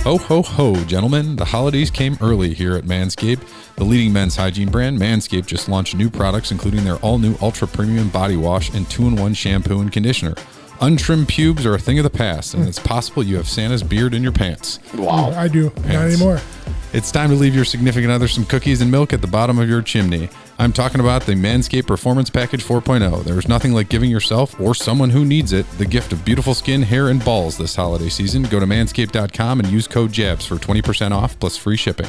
Ho, ho, ho, gentlemen. The holidays came early here at Manscaped. The leading men's hygiene brand, Manscaped, just launched new products, including their all-new ultra-premium body wash and 2-in-1 shampoo and conditioner. Untrimmed pubes are a thing of the past, and it's possible you have Santa's beard in your pants. Wow. I do. Pants. Not anymore. It's time to leave your significant other some cookies and milk at the bottom of your chimney. I'm talking about the Manscaped Performance Package 4.0. There's nothing like giving yourself or someone who needs it the gift of beautiful skin, hair, and balls this holiday season. Go to manscaped.com and use code JABS for 20% off plus free shipping.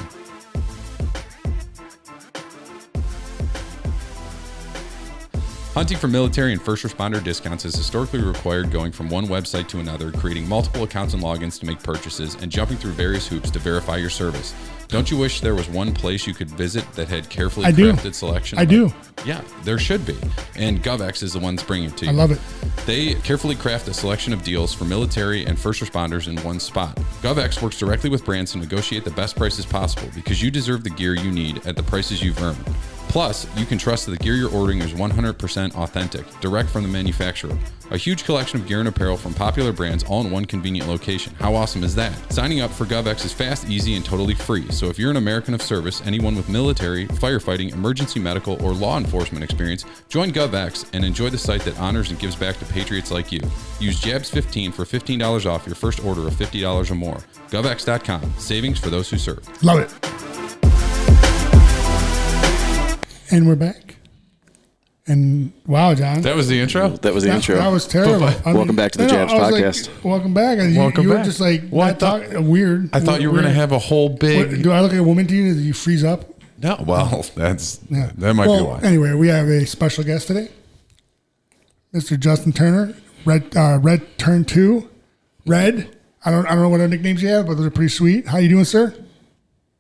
Hunting for military and first responder discounts has historically required going from one website to another, creating multiple accounts and logins to make purchases, and jumping through various hoops to verify your service. Don't you wish there was one place you could visit that had carefully crafted selection? I do. Yeah, there should be. And GovX is the one that's bringing it to you. I love it. They carefully craft a selection of deals for military and first responders in one spot. GovX works directly with brands to negotiate the best prices possible because you deserve the gear you need at the prices you've earned. Plus, you can trust that the gear you're ordering is 100% authentic, direct from the manufacturer. A huge collection of gear and apparel from popular brands all in one convenient location. How awesome is that? Signing up for GovX is fast, easy, and totally free. So if you're an American of service, anyone with military, firefighting, emergency medical, or law enforcement experience, join GovX and enjoy the site that honors and gives back to patriots like you. Use JABS15 for $15 off your first order of $50 or more. GovX.com. Savings for those who serve. Love it. And we're back. And wow, John. That was the intro? That was the intro. That was terrible. Welcome back to the Jabs podcast. Like, welcome back. And you were just like, what? Weird. I thought you were going to have a whole big. What, do I look like a woman to you? Do you freeze up? No. Well, that might be why. Anyway, we have a special guest today, Mr. Justin Turner, Red Turn 2. Red. I don't know what other nicknames you have, but those are pretty sweet. How you doing, sir?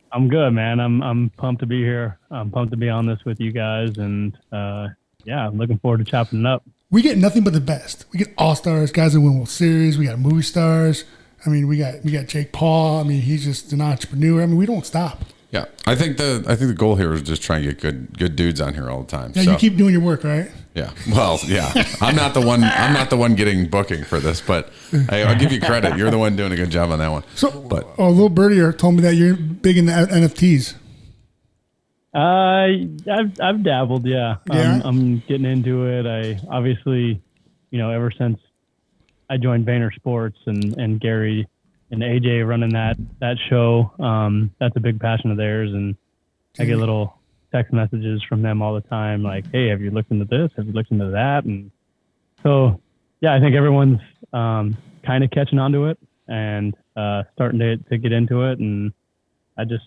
I'm good, man. I'm pumped to be here. I'm pumped to be on this with you guys, and I'm looking forward to chopping it up. We get nothing but the best. We get all stars, guys that win World Series. We got movie stars. I mean, we got Jake Paul. I mean, he's just an entrepreneur. I mean, we don't stop. Yeah, I think the goal here is just try and get good dudes on here all the time. Yeah, so. You keep doing your work, right? Yeah. Well, yeah. I'm not the one getting booking for this, but I'll give you credit. You're the one doing a good job on that one. So, little birdie here told me that you're big into NFTs. I've dabbled. Yeah. I'm getting into it. I obviously, ever since I joined Vayner Sports and Gary and AJ running that show, that's a big passion of theirs, and I get little text messages from them all the time, like, "Hey, have you looked into this? Have you looked into that?" And so, yeah, I think everyone's kind of catching on to it and starting to get into it, and I just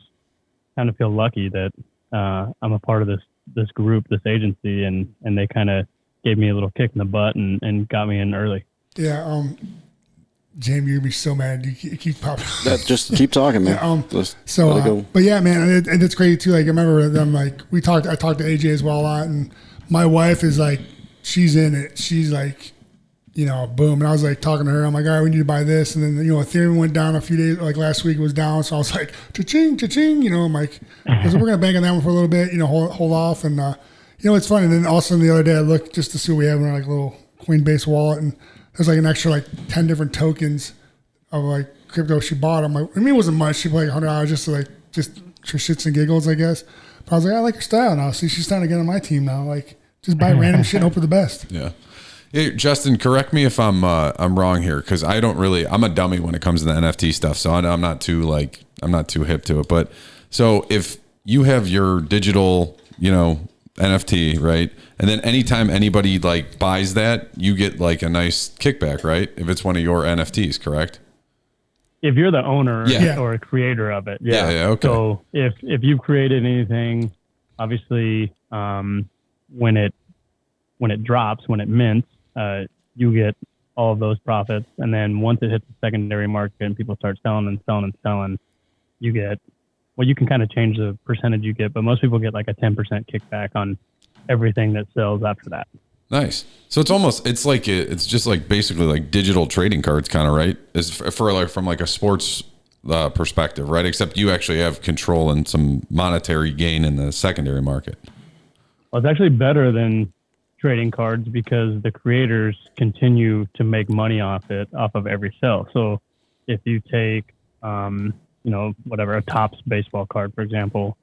kind of feel lucky that I'm a part of this group, this agency, and they kind of gave me a little kick in the butt and got me in early. Yeah. Jamie, you'd be so mad. You keep popping. Just keep talking, man. Yeah, but yeah, man, and it's crazy too. Like I remember them. Like I talked to AJ as well a lot, and my wife is like, she's in it. She's like, boom. And I was like talking to her. I'm like, all right, we need to buy this. And then Ethereum went down a few days. Like last week it was down. So I was like, cha-ching, cha-ching. I'm like, so we're gonna bank on that one for a little bit. Hold off. And it's fun. And then also the other day I looked just to see what we have in our like little Coinbase wallet, and there's like an extra like 10 different tokens of like crypto she bought. I'm like, I mean, it wasn't much. She put like $100 just for shits and giggles, I guess. But I was like, I like her style now. See, she's starting to get on my team now. Like, just buy random shit and hope for the best. Yeah. Hey, Justin, correct me if I'm wrong here, because I'm a dummy when it comes to the NFT stuff. So I'm not too hip to it. But so if you have your digital, NFT, right? And then anytime anybody like buys that, you get like a nice kickback, right? If it's one of your NFTs, correct? If you're the owner or a creator of it. Yeah. Okay. So if you've created anything, obviously, when it drops, when it mints, you get all of those profits. And then once it hits the secondary market and people start selling, you get, well, you can kind of change the percentage you get, but most people get like a 10% kickback on everything that sells after that. Nice. So it's just like basically like digital trading cards kind of, right? Is for like from like a sports perspective, right? Except you actually have control and some monetary gain in the secondary market. Well, it's actually better than trading cards because the creators continue to make money off of every sale. So if you take whatever, a Topps baseball card, for example,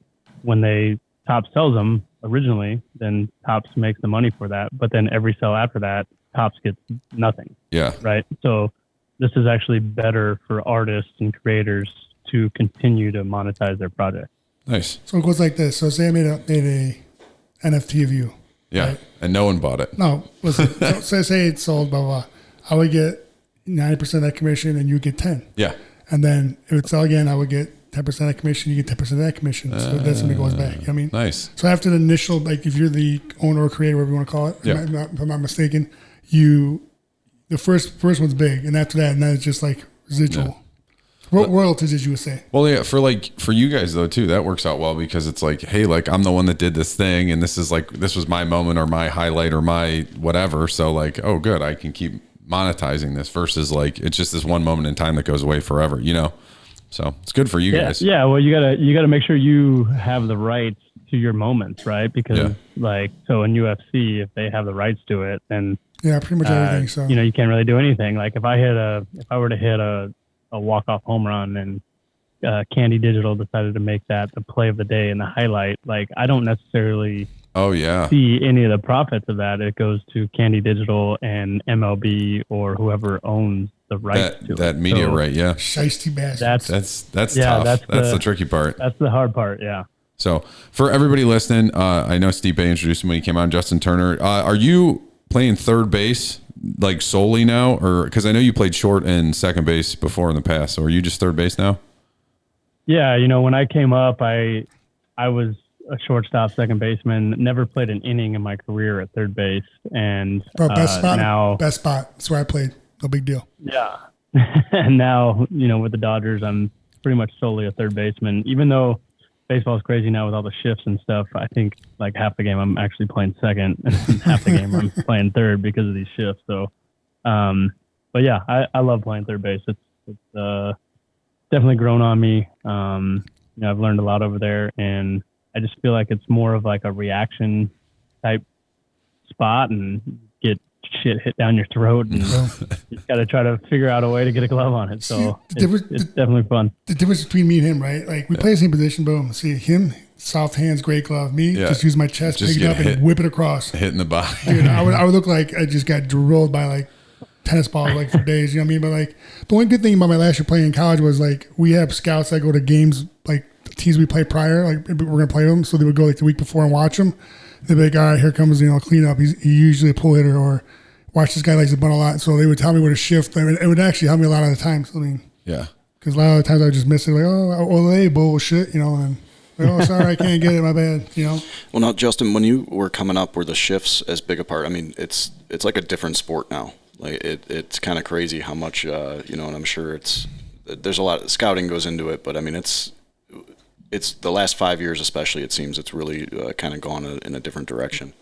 when Topps sells them originally, then Topps makes the money for that. But then every sell after that, Topps gets nothing. Yeah. Right. So this is actually better for artists and creators to continue to monetize their project. Nice. So it goes like this. So say I made a NFT of you. Yeah. Right? And no one bought it. No, listen. So say it's sold, blah, blah, blah. I would get 90% of that commission and you get 10. Yeah. And then it would sell again, I would get 10% of that commission, you get 10% of that commission. So that's when it goes back. You know what I mean? Nice. So after the initial, like if you're the owner or creator, whatever you want to call it, Yeah. if I'm not mistaken, the first one's big, and after that, and then it's just like residual. Royalties, as you would say. Well, yeah, for you guys though too, that works out well because it's like, hey, like I'm the one that did this thing, and this was my moment or my highlight or my whatever. So like, oh, good, I can keep monetizing this versus like it's just this one moment in time that goes away forever, you know. So it's good for you guys. Yeah. Well, you gotta make sure you have the rights to your moments, right? Because so in UFC, if they have the rights to it, then pretty much everything. So you can't really do anything. Like if I were to hit a walk-off home run and Candy Digital decided to make that the play of the day and the highlight, like I don't necessarily see any of the profits of that. It goes to Candy Digital and MiLB or whoever owns the rights to that media right. Yeah. Shiesty bastard. That's tough. That's the tricky part. That's the hard part. Yeah. So for everybody listening, I know Stipe introduced him when he came on, Justin Turner. Are you playing third base like solely now, or because I know you played short and second base before in the past, so are you just third base now? Yeah, when I came up, I was a shortstop, second baseman. Never played an inning in my career at third base, and best spot. Now best spot. That's where I played. No big deal. Yeah, and now with the Dodgers, I'm pretty much solely a third baseman. Even though baseball is crazy now with all the shifts and stuff, I think like half the game I'm actually playing second, and half the game I'm playing third because of these shifts. So, but yeah, I love playing third base. It's definitely grown on me. I've learned a lot over there, and I just feel like it's more of like a reaction type spot, and get shit hit down your throat, and you got to try to figure out a way to get a glove on it. So it's definitely fun. The difference between me and him, right? Like we play the same position, boom. See him, soft hands, great glove. Me, just use my chest, pick it up, and whip it across. Hitting the body. Dude, I would look like I just got drilled by like tennis balls like for days. You know what I mean? But like the only good thing about my last year playing in college was like we have scouts that go to games like teams we play prior, like we're gonna play them, so they would go like the week before and watch them. They'd be like, all right, here comes cleanup. He's usually a pull hitter, or watch this guy likes to bunt a lot. So they would tell me where to shift. I mean, it would actually help me a lot of the times. I mean, because a lot of the times I would just miss it, like, Olay bullshit, and oh, sorry, I can't get it, my bad, Well, now, Justin, when you were coming up, were the shifts as big a part? I mean, it's like a different sport now. Like it's kind of crazy how much, and I'm sure there's a lot of scouting goes into it, but I mean, it's the last 5 years, especially, it seems it's really kind of gone in a different direction.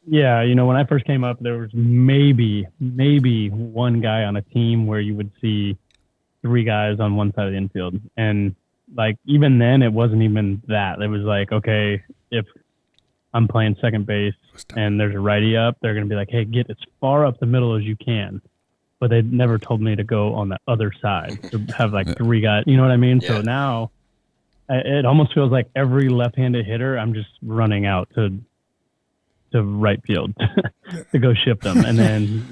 Yeah, when I first came up, there was maybe one guy on a team where you would see 3 guys on one side of the infield. And like even then it wasn't even that. It was like, okay, if I'm playing second base and there's a righty up, they're going to be like, hey, get as far up the middle as you can. But they never told me to go on the other side to have like 3 guys. You know what I mean? Yeah. So now it almost feels like every left-handed hitter, I'm just running out to right field to go ship them. And then,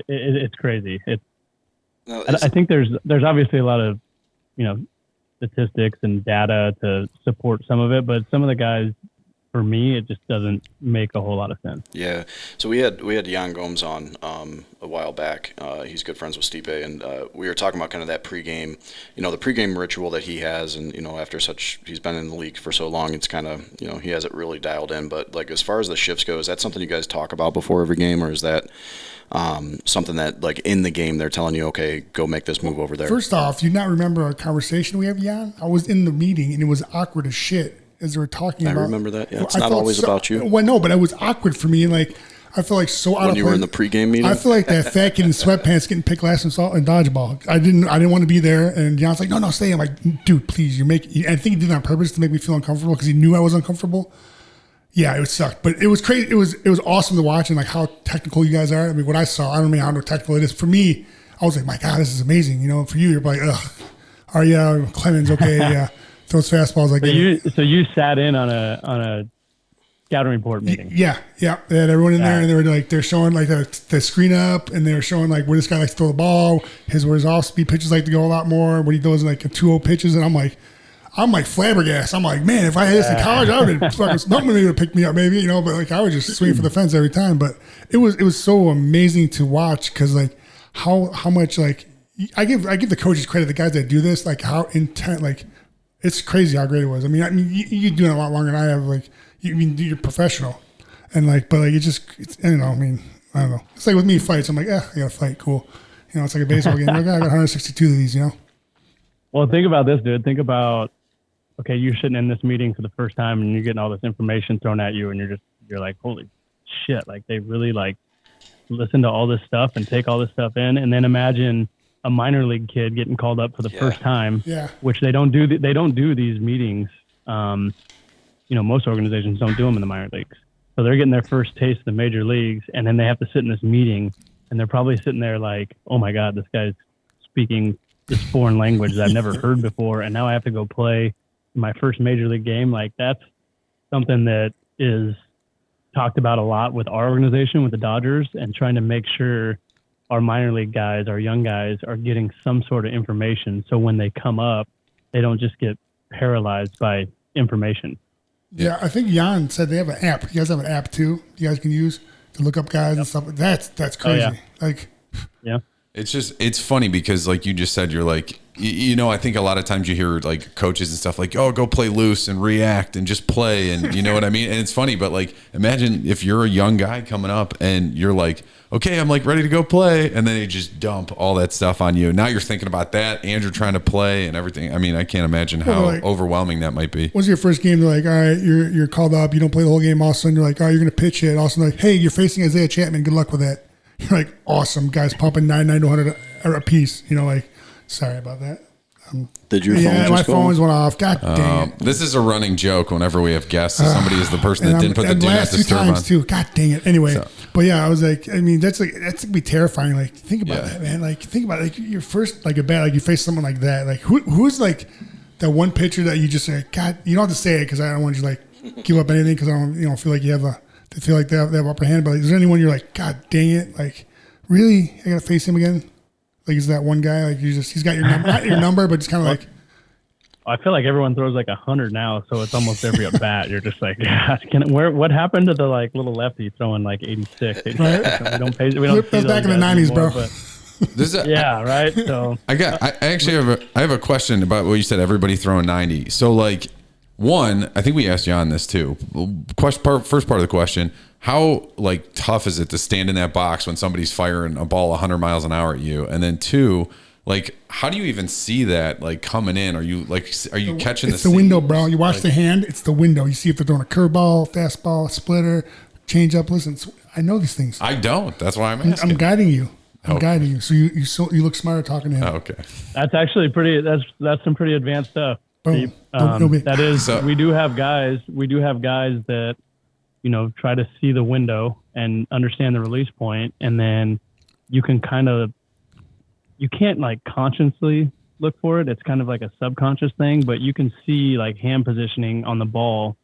it's crazy. I think there's obviously a lot of, statistics and data to support some of it, but some of the guys, for me, it just doesn't make a whole lot of sense. Yeah. So we had Jan Gomes on a while back. He's good friends with Stipe, and we were talking about kind of that pregame, the pregame ritual that he has, and after he's been in the league for so long, it's kind of he has it really dialed in. But like as far as the shifts go, is that something you guys talk about before every game, or is that something that like in the game they're telling you, okay, go make this move over there? First off, do you not remember a conversation we had, Jan? I was in the meeting and it was awkward as shit. As they were talking about, I remember that. Yeah, it's not always about you. Well, no, but it was awkward for me, and like I felt like so out of place. When you were in the pregame meeting, I feel like that fat kid in sweatpants getting picked last and dodgeball. I didn't want to be there, and John's like, no, stay. I'm like, dude, please, I think he did it on purpose to make me feel uncomfortable because he knew I was uncomfortable. Yeah, it sucked, but it was crazy. It was awesome to watch, and like how technical you guys are. I mean, what I saw, I don't know how technical it is. For me, I was like, my God, this is amazing. You know, for you, you're like, ugh, oh yeah, Clemens, okay, yeah, those fastballs. Like, so you sat in on a scouting report meeting. Yeah. They had everyone in there, and they're showing like the screen up, and they were showing like where this guy likes to throw the ball, where his off speed pitches like to go a lot more, what he does in like a 2-0 pitches, and I'm like flabbergasted. I'm like, man, if I had this in college, I would have fucking somebody would have picked me up, maybe, you know. But like I was just swinging for the fence every time. But it was so amazing to watch because like how much like I give the coaches credit, the guys that do this, like how intent, like it's crazy how great it was. I mean, you're doing it a lot longer than I have. Like you're professional, and like, but like it's I don't know. It's like with me fights. I'm like, I got to fight, cool. You know, it's like a baseball game. Like, I got 162 of these, you know. Well, think about this, dude. Think about, okay, you're sitting in this meeting for the first time and you're getting all this information thrown at you, and you're like, holy shit, like they really like listen to all this stuff and take all this stuff in. And then imagine a minor league kid getting called up for the first time, which they don't do. They don't do these meetings. You know, most organizations don't do them in the minor leagues. So they're getting their first taste of the major leagues, and then they have to sit in this meeting, and they're probably sitting there like, oh my God, this guy's speaking this foreign language that I've never heard before, and now I have to go play my first major league game. Like that's something that is talked about a lot with our organization, with the Dodgers, and trying to make sure our minor league guys, our young guys, are getting some sort of information. So when they come up, they don't just get paralyzed by information. Yeah, I think Jan said they have an app. You guys have an app too you guys can use to look up guys and stuff. That's crazy. Oh, yeah. Like, yeah. It's funny because like you just said, you're like, you know, I think a lot of times you hear like coaches and stuff like, oh, go play loose and react and just play. And you know what I mean? And it's funny, but like, imagine if you're a young guy coming up and you're like, okay, I'm like ready to go play. And then they just dump all that stuff on you. Now you're thinking about that and you're trying to play and everything. I mean, I can't imagine how overwhelming that might be. What's your first game? They're like, all right, you're called up. You don't play the whole game. All of a sudden you're like, oh, you're going to pitch it. All of a sudden like, hey, you're facing Isaiah Chapman. Good luck with that. You're like, awesome. Guys pumping 99 to 100 a piece. You know, like, sorry about that. Did your phone just my go phones went off. God dang it. This is a running joke whenever we have guests. Somebody is the person that didn't put the do not disturb on. Last 2 times too. God dang it. Anyway, but yeah, I was like, I mean, that's gonna be terrifying. Like, think about that, man. Like, think about it. Like your first, like a bat, like you face someone like that. Like, who's like that one pitcher that you just say, God, you don't have to say it because I don't want you to like give up anything because I don't feel like you have they feel like they have upper hand. But like, is there anyone you're like, God dang it, like really, I gotta face him again? Like, is that one guy like he's got your number, not your number, but it's kind of like. I feel like everyone throws like 100 now, so it's almost every at bat. You're just like, God, what happened to the like little lefty throwing like 86? Right? We don't pay. We don't. That's back in the 90s, anymore, bro. Yeah, right. So I actually have a question about what you said. Everybody throwing 90. So like, one, I think we asked Jan this too. First part of the question: how like tough is it to stand in that box when somebody's firing a ball 100 miles an hour at you? And then two, like, how do you even see that like coming in? Are you catching it's the window, bro? You watch the hand. It's the window. You see if they're throwing a curveball, fastball, splitter, change up. Listen, I know these things. I don't. That's why I'm asking. I'm guiding you. Guiding you. So you look smarter talking to him. Oh, okay. That's actually pretty. That's some pretty advanced stuff. Boom. That is. We do have guys. That try to see the window and understand the release point, and then you can you can't like consciously look for it. It's kind of like a subconscious thing, but you can see like hand positioning on the ball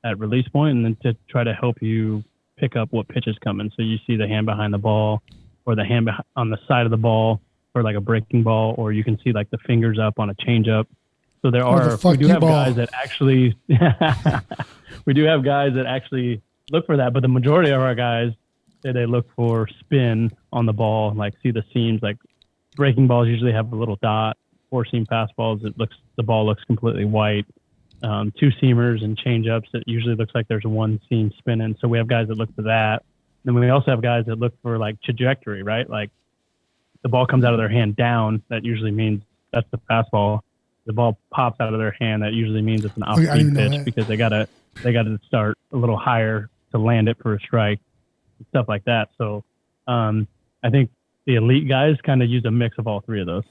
at release point, and then to try to help you pick up what pitch is coming. So you see the hand behind the ball, or the hand on the side of the ball, or like a breaking ball, or you can see like the fingers up on a changeup. So we do have guys that actually look for that, but the majority of our guys, they look for spin on the ball, like see the seams. Like breaking balls usually have a little dot. 4-seam fastballs, the ball looks completely white. 2-seamers and changeups, it usually looks like there's 1 seam spinning. So we have guys that look for that. Then we also have guys that look for like trajectory, right? Like the ball comes out of their hand down, that usually means that's the fastball. The ball pops out of their hand, that usually means it's an off-speed pitch, because they gotta start a little higher to land it for a strike, stuff like that. So I think the elite guys kind of use a mix of all 3 of those.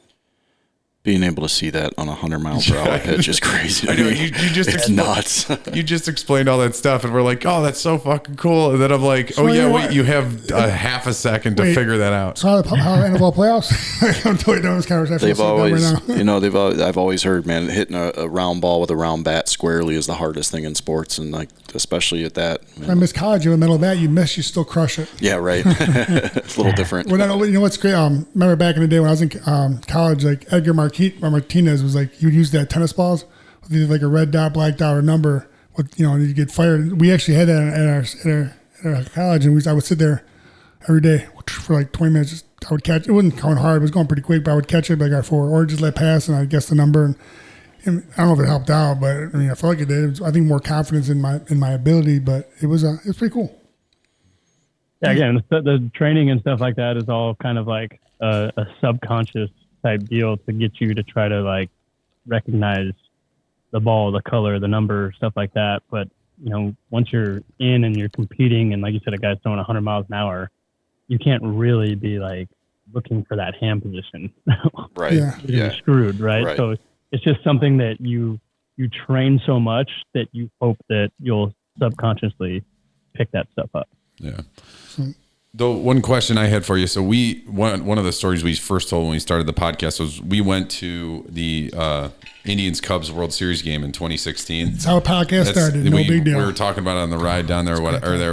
Being able to see that on a 100-mile-per-hour pitch is crazy. I know, you just it's nuts. You just explained all that stuff, and we're like, "Oh, that's so fucking cool." And then I'm like, "Oh yeah, wait, you have a half a second to figure that out." So how NFL playoffs? I'm totally done with this conversation. They've always, I've always heard, man, hitting a round ball with a round bat squarely is the hardest thing in sports, and like especially at that. I miss college. In the middle of that, you miss, you still crush it. Yeah, right. It's a little different. Well, you know what's great? Remember back in the day when I was in college, like Edgar Martinez was like, you would use that tennis balls with either like a red dot, black dot, or number. With, and you get fired. We actually had that at our college, and I would sit there every day for like 20 minutes. I would catch. It wasn't going hard. It was going pretty quick, but I would catch it. But I got four, or just let pass, and I guess the number. And I don't know if it helped out, but I mean, I felt like it did. It was, I think, more confidence in my ability. But it was pretty cool. Yeah, again, the training and stuff like that is all kind of like a subconscious type deal to get you to try to like recognize the ball, the color, the number, stuff like that. But once you're in and you're competing, and like you said, a guy's throwing 100 miles an hour, you can't really be like looking for that hand position. Right. You're screwed, right? So it's just something that you train so much that you hope that you'll subconsciously pick that stuff up. Yeah. The one question I had for you, so one of the stories we first told when we started the podcast was we went to the Indians Cubs World Series game in 2016. That's how a podcast started. No big deal. We were talking about it on the ride down there,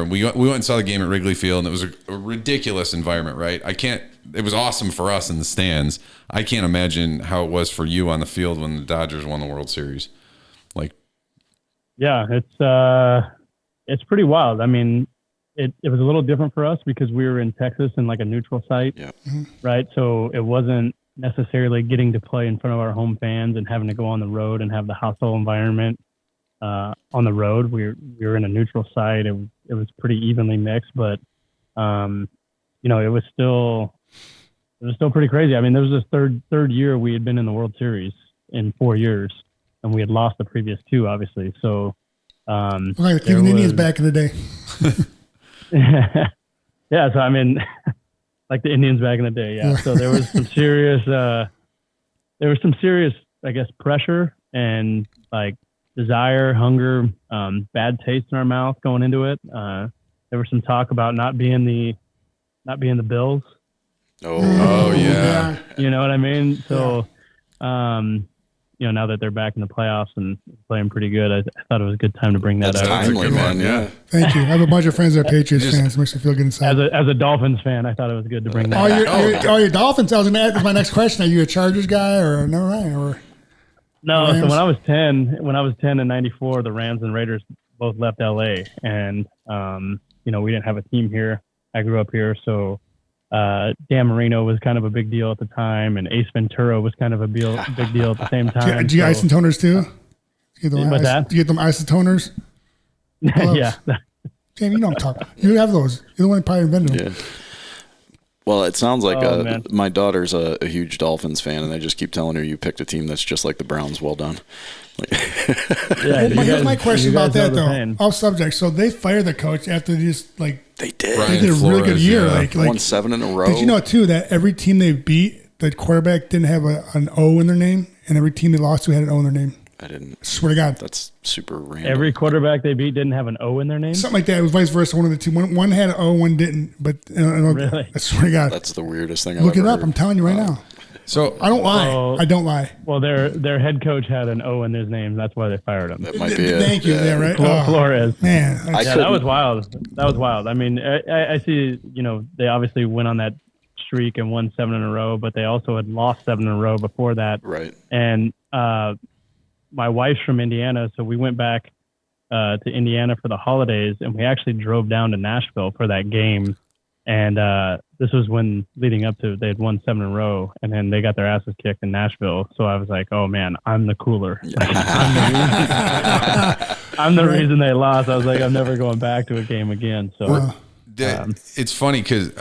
we went and saw the game at Wrigley Field, and it was a ridiculous environment, right? It was awesome for us in the stands. I can't imagine how it was for you on the field when the Dodgers won the World Series. Yeah, it's pretty wild. I mean, it was a little different for us because we were in Texas in like a neutral site, right? So it wasn't necessarily getting to play in front of our home fans and having to go on the road and have the hostile environment on the road. We were in a neutral site. It was pretty evenly mixed, but it was still pretty crazy. I mean, there was this third year we had been in the World Series in 4 years, and we had lost the previous two, obviously. So like Cleveland Indians back in the day. Yeah, so I mean, like the Indians back in the day, yeah. So there was some serious, I guess, pressure and like desire, hunger, bad taste in our mouth going into it. There was some talk about not being the Bills. Oh yeah. You know what I mean? So, now that they're back in the playoffs and playing pretty good, I thought it was a good time to bring that up. Timely, man. Yeah. Thank you. I have a bunch of friends that are Patriots fans. Makes me feel good inside. As a Dolphins fan, I thought it was good to bring that up. You're Dolphins. I was going to ask my next question. Are you a Chargers guy or no? Right? Or no. Rams? So when I was 10 in '94, the Rams and Raiders both left LA, and we didn't have a team here. I grew up here, so. Dan Marino was kind of a big deal at the time, and Ace Ventura was kind of a big deal at the same time. Did you get isotoners too? Did you get them isotoners? Yeah. Damn, you know I'm talking. You have those. You're the one that probably invented them. Yeah. Well, it sounds like my daughter's a huge Dolphins fan, and I just keep telling her you picked a team that's just like the Browns. Well done. Here's my question about that, though. Off subject. So they fired the coach after just like they did. They did a really good year. Like won 7 in a row. Did you know too that every team they beat, the quarterback didn't have an O in their name, and every team they lost to had an O in their name? I didn't. Swear to God. That's super random. Every quarterback they beat didn't have an O in their name? Something like that. It was vice versa. One of the two. One had an O, one didn't. But really? I swear to God. That's the weirdest thing I've ever heard. Look it up. Heard. I'm telling you right now. So I don't lie. I don't lie. Well, their head coach had an O in his name. That's why they fired him. That might be it. Thank you. Yeah, right. Flores. Man. That was wild. That was wild. I mean, I see, they obviously went on that streak and won 7 in a row, but they also had lost 7 in a row before that. Right. And my wife's from Indiana, so we went back to Indiana for the holidays, and we actually drove down to Nashville for that game. And this was when leading up to they had won 7 in a row, and then they got their asses kicked in Nashville. So I was like, "Oh man, I'm the cooler. I'm the reason they lost." I was like, "I'm never going back to a game again." So it's funny because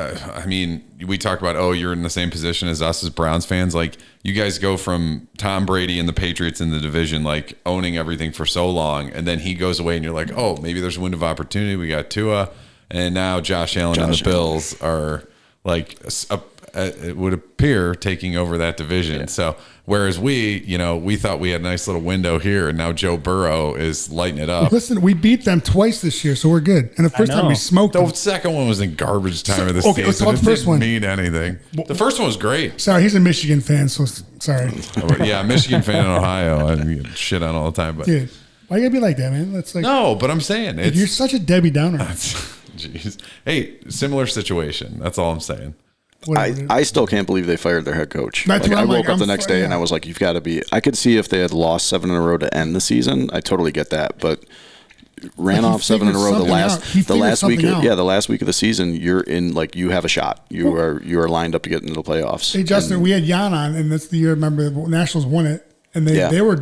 we talk about you're in the same position as us as Browns fans. Like you guys go from Tom Brady and the Patriots in the division, like owning everything for so long, and then he goes away, and you're like, "Oh, maybe there's a window of opportunity. We got Tua." And now Josh Allen and the Bills are like it would appear, taking over that division. Yeah. So whereas we thought we had a nice little window here, and now Joe Burrow is lighting it up. Listen, we beat them twice this year, so we're good. And the first time we smoked them. The second one was in garbage time of the season. Let's talk about the first one. Didn't mean anything. The first one was great. Sorry, he's a Michigan fan, so sorry. Yeah, Michigan fan in Ohio. I get shit on all the time. But dude, why you gotta be like that, man? That's like no, but I'm saying you're such a Debbie Downer. Jeez. Hey, similar situation. That's all I'm saying. I still can't believe they fired their head coach. I woke up the next day and I was like, you've got to be. I could see if they had lost 7 in a row to end the season. I totally get that, but ran off 7 in a row the last week of the season. You're in, like, you have a shot. You are lined up to get into the playoffs. Hey Justin, we had Jan on, and that's the year. Remember, the Nationals won it, and they were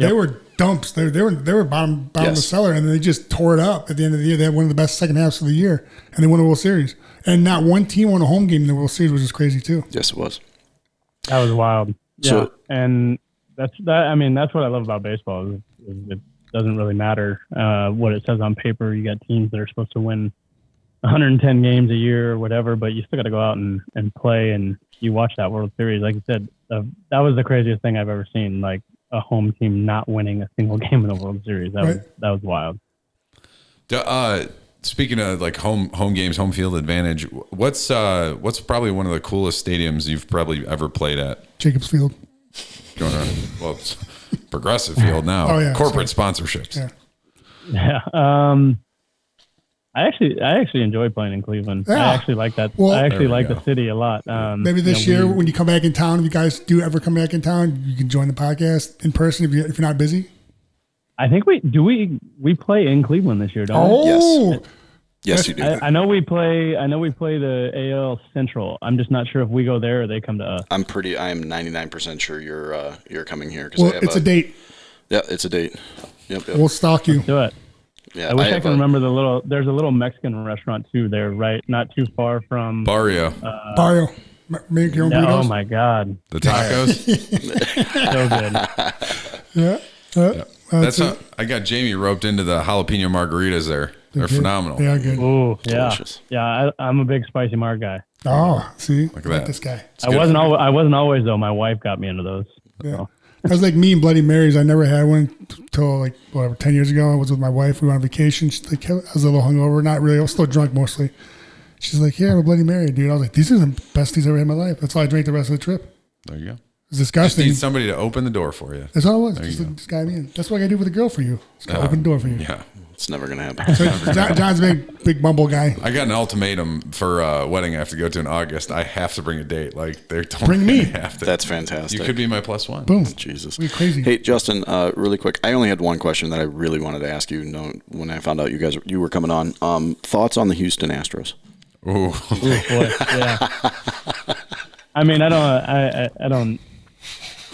dumps. They were bottom of the cellar, and they just tore it up at the end of the year. They had one of the best second halves of the year, and they won the World Series. And not one team won a home game in the World Series, which is crazy too. Yes, it was. That was wild. Yeah, and that's that. I mean, that's what I love about baseball. Is it doesn't really matter what it says on paper. You got teams that are supposed to win 110 games a year or whatever, but you still got to go out and play. And you watch that World Series, like you said, that was the craziest thing I've ever seen. Like a home team not winning a single game in the World Series. That was wild. Speaking of like home games, home field advantage, what's probably one of the coolest stadiums you've probably ever played at? Jacobs Field. Going on, well, it's Progressive Field now. Oh, yeah, corporate sponsorships. Yeah. I actually enjoy playing in Cleveland. Yeah. I actually like that. Well, I actually like the city a lot. Maybe this year when you come back in town, if you guys do ever come back in town, you can join the podcast in person if you're not busy. I think we play in Cleveland this year, don't we? Yes, you do. I know we play the AL Central. I'm just not sure if we go there or they come to us. I am 99% sure you're coming here. Well, it's a date. Yeah, it's a date. Yep. We'll stalk you. Let's do it. Yeah, I wish I can remember there's a little Mexican restaurant too there, right? Not too far from Barrio. Make your own burritos. Oh my God. The tacos. So good. Yeah. That's how I got Jamie roped into the jalapeno margaritas there. They're phenomenal. They are good. Ooh, yeah. Delicious. Yeah, I'm a big spicy marg guy. Oh, see? Look at that. This guy. I wasn't always though. My wife got me into those. Yeah. So. That was like me and Bloody Marys. I never had one until like 10 years ago. I was with my wife. We went on vacation. She's like, I was a little hungover. Not really. I was still drunk mostly. She's like, yeah, I'm a Bloody Mary, dude. I was like, these are the best things I've ever had in my life. That's why I drank the rest of the trip. There you go. It's disgusting. Just need somebody to open the door for you. That's all it was. Just guide me in. That's what I got to do with a girl for you. Just open the door for you. Yeah. It's never going to happen. So John's a big bumble guy. I got an ultimatum for a wedding I have to go to in August. I have to bring a date. Like, they don't bring me. Have to. That's fantastic. You could be my +1. Boom. Jesus. We're crazy. Hey, Justin, really quick. I only had one question that I really wanted to ask you when I found out you were coming on. Thoughts on the Houston Astros? Ooh. Boy. Yeah. I mean, I don't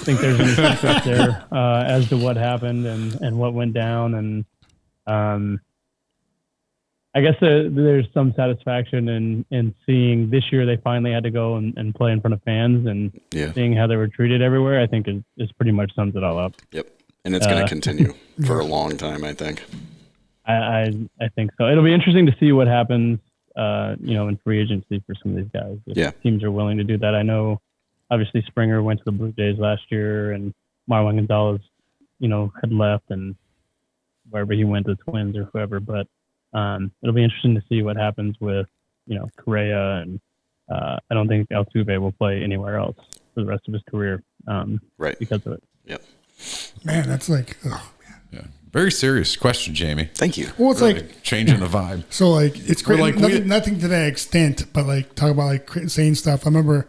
think there's any secret there as to what happened and what went down, and I guess there's some satisfaction in seeing this year they finally had to go and play in front of fans, and seeing how they were treated everywhere. I think is pretty much sums it all up. Yep, and it's going to continue for a long time. I think. I think so. It'll be interesting to see what happens, in free agency for some of these guys. If teams are willing to do that. I know. Obviously, Springer went to the Blue Jays last year, and Marwin Gonzalez, had left, and wherever he went, the Twins or whoever. But it'll be interesting to see what happens with, Correa, and I don't think Altuve will play anywhere else for the rest of his career, because of it. Yep. Man, that's like, oh man. Yeah. Very serious question, Jamie. Thank you. Well, it's really changing the vibe. So it's great. Like nothing to that extent, but talk about saying stuff. I remember.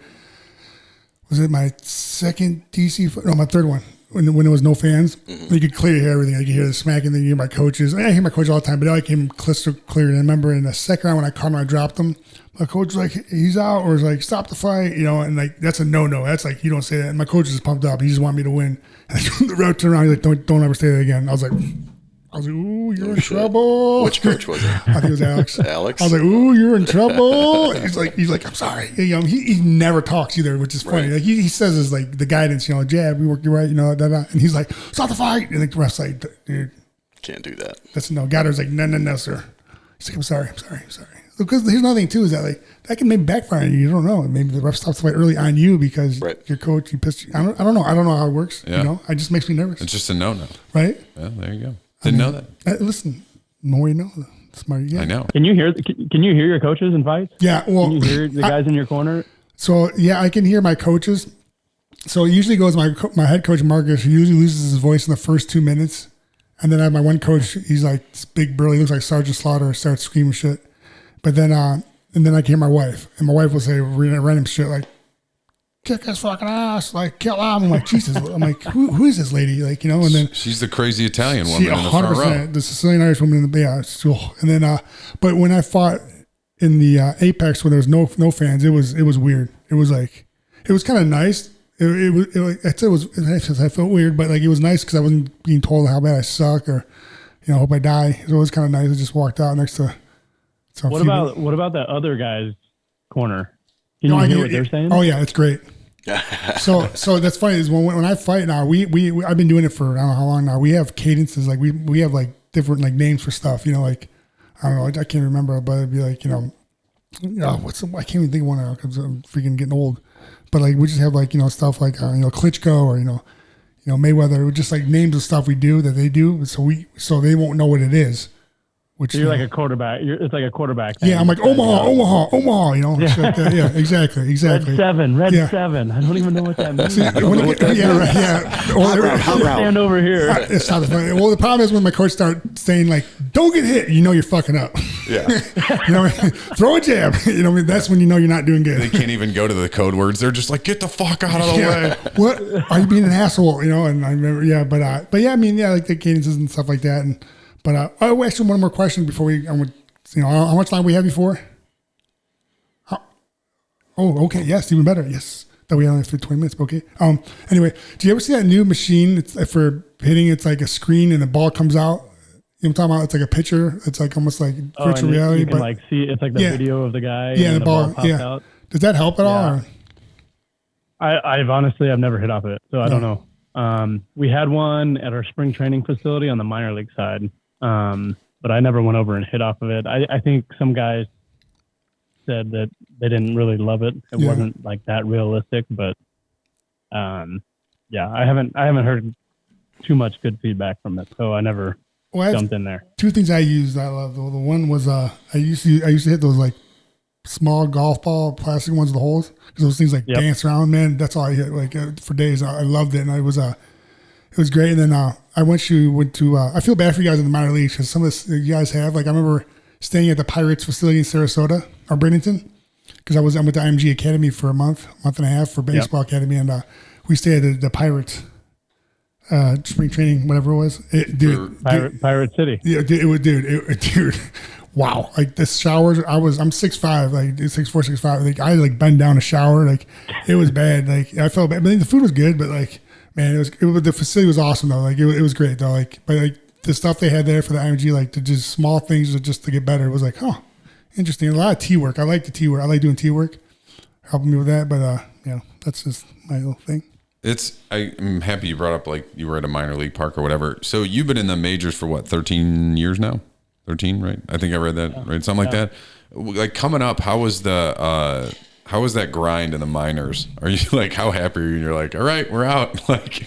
Was it my second DC? No, my third one. When there was no fans, you could clearly hear everything. You could hear the smacking. You hear my coaches. I hear my coach all the time, but I came crystal clear. And I remember in the second round when I caught him, I dropped him. My coach was like, "He's out," or was like, "Stop the fight," and that's a no. That's like you don't say that. And my coach is pumped up. He just wanted me to win. And the ref turned around. He's like, "Don't ever say that again." I was like, "Ooh, you're in trouble." Which coach was it? I think it was Alex. Alex? I was like, "Ooh, you're in trouble." He's like, "I'm sorry." He never talks either, which is funny. Right. Like he says is like the guidance, jab, we work you right, and he's like, "Stop the fight." And the ref's like, "Dude, can't do that." that's no. Gatter's like, "No, sir." He's like, I'm sorry. because here's another thing too is that like that can maybe backfire on you. You don't know. Maybe the ref stops the fight early on you because your coach, you pissed you. I don't know. I don't know how it works. Yeah. You know, it just makes me nervous. It's just a no. Right? Yeah, there you go. Didn't know that. Listen, the more you know, the smarter you get. I know. Can you hear your coaches in fights? Yeah. Well, can you hear the guys in your corner? So yeah, I can hear my coaches. So it usually goes my head coach Marcus, who usually loses his voice in the first 2 minutes. And then I have my one coach, he's like this big burly, looks like Sergeant Slaughter, starts screaming shit. But then and then I can hear my wife. And my wife will say random shit like, kick his fucking ass, like kill him. I'm like, Jesus. I'm like, who is this lady? Like, you know, and then she's the crazy Italian woman in the front row. The Sicilian Irish woman in the and then but when I fought in the Apex when there was no fans, it was weird. It was like it was kind of nice. I felt weird, but like it was nice because I wasn't being told how bad I suck or, you know, hope I die. So it was kind of nice. I just walked out next to. What about that other guy's corner? Can you hear what they're saying? Oh yeah, it's great. so that's funny is when I fight now, we I've been doing it for I don't know how long now. We have cadences, like we have like different like names for stuff. You know, like I don't know, I can't remember, but it'd be like I can't even think of one now because I'm freaking getting old. But like we just have like stuff like Klitschko or Mayweather, just like names of stuff we do that they do, so they won't know what it is. Which, so you're like a quarterback. It's like a quarterback thing. Yeah, I'm like Omaha. Yeah. Like that. Yeah, exactly. Red 7. I don't even know what that means. Stand over here. It's not funny. Well, the problem is when my coach starts saying like, "Don't get hit," you're fucking up. Yeah. Throw a jab. That's when you're not doing good. They can't even go to the code words. They're just like, get the fuck out of the way. What? Are you being an asshole? And I remember, like the cadences and stuff like that. But I will ask you one more question before how much time we have before? Okay. Yes, even better. Yes. That we only have 20 minutes. Okay. Anyway, do you ever see that new machine? It's for hitting. It's like a screen and the ball comes out. You know what I'm talking about? It's like a pitcher. It's like almost like virtual reality. You can like see it's like the video of the guy. Yeah, and the ball pops out. Does that help at all? Or? I've never hit off of it, so I don't know. We had one at our spring training facility on the minor league side. But I never went over and hit off of it. I think some guys said that they didn't really love it. It wasn't like that realistic, but I haven't heard too much good feedback from it, so I never jumped in there. Two things I used I love. The one was I used to hit those like small golf ball plastic ones with the holes because those things like dance around. Man, that's all I hit like for days. I loved it, and it was great. And then I went to I feel bad for you guys in the minor leagues because some of this you guys have. Like I remember staying at the Pirates facility in Sarasota or Bradenton because I went to IMG Academy for a month and a half for baseball academy, and we stayed at the Pirates spring training, whatever it was. Pirate City. Yeah, dude. Wow, like the showers. I'm 6'5", like 6'4", 6'5". Like I like bend down a shower. Like it was bad. Like I felt bad. But the food was good, but like. Man, the facility was awesome though. Like it was great though. Like, but like the stuff they had there for the IMG, like to just small things just to get better. It was like, interesting. A lot of T work. I like the T work. I like doing T work, helping me with that. But that's just my little thing. I'm happy you brought up like you were at a minor league park or whatever. So you've been in the majors for what, 13 years now? 13, right? I think I read that, right? Something like that. Like coming up, how was that grind in the minors? Are you like, how happy are you? And you're like, all right, we're out. Like,